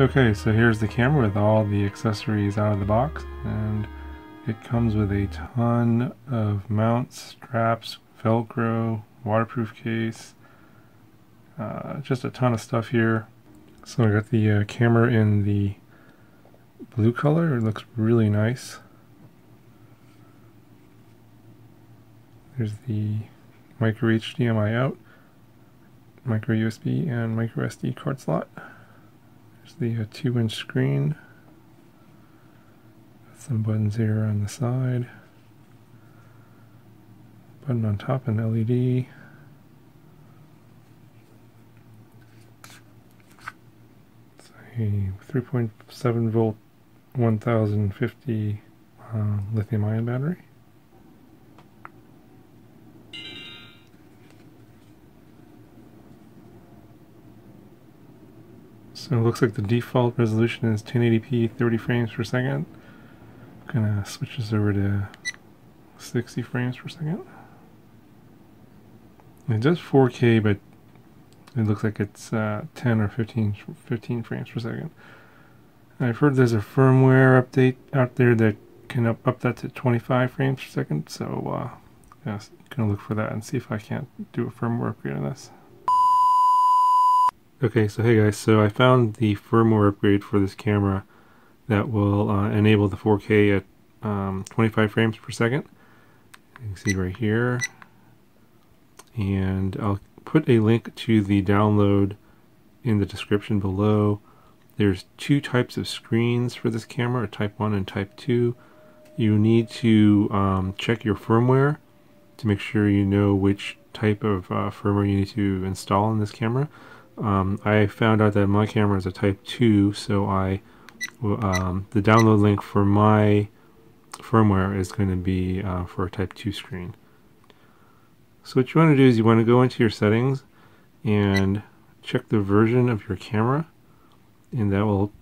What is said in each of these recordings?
Okay, so here's the camera with all the accessories out of the box, and it comes with a ton of mounts, straps, Velcro, waterproof case, just a ton of stuff here. So I got the camera in the blue color. It looks really nice. There's the micro HDMI out, micro USB, and micro SD card slot. There's the 2-inch screen. Some buttons here on the side. Button on top, an LED. It's a 3.7 volt 1050 lithium ion battery. So it looks like the default resolution is 1080p 30 frames per second. I'm gonna switch this over to 60 frames per second. It does 4K, but it looks like it's 10 or 15 frames per second. I've heard there's a firmware update out there that can up that to 25 frames per second, so yeah, gonna look for that and see if I can't do a firmware upgrade on this. Okay, so hey guys, so I found the firmware upgrade for this camera that will enable the 4K at 25 frames per second. You can see right here. And I'll put a link to the download in the description below. There's two types of screens for this camera, type 1 and type 2. You need to check your firmware to make sure you know which type of firmware you need to install in this camera. I found out that my camera is a type 2, so the download link for my firmware is going to be for a type 2 screen. So what you want to do is you want to go into your settings and check the version of your camera, and that will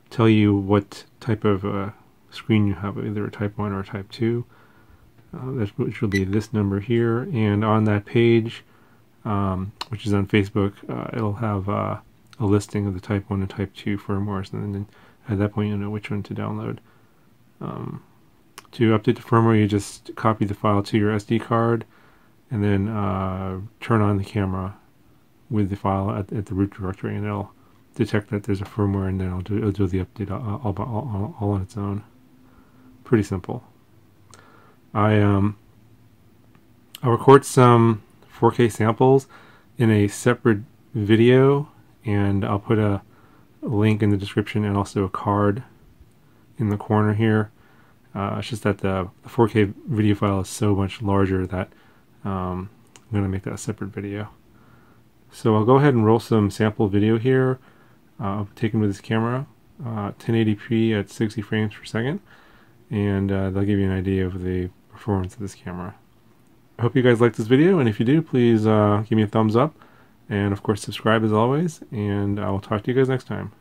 tell you what type of screen you have, either a type 1 or a type 2, which will be this number here. And on that page, which is on Facebook, it'll have a listing of the type 1 and type 2 firmwares, and then at that point you'll know which one to download. To update the firmware, you just copy the file to your SD card and then turn on the camera with the file at the root directory, and it'll detect that there's a firmware, and then it'll do the update all on its own. Pretty simple. I'll record some 4K samples in a separate video, and I'll put a link in the description and also a card in the corner here. It's just that the 4K video file is so much larger that I'm going to make that a separate video. So I'll go ahead and roll some sample video here taken with this camera, 1080p at 60 frames per second, and they'll give you an idea of the performance of this camera. I hope you guys liked this video, and if you do, please give me a thumbs up, and of course subscribe as always, and I will talk to you guys next time.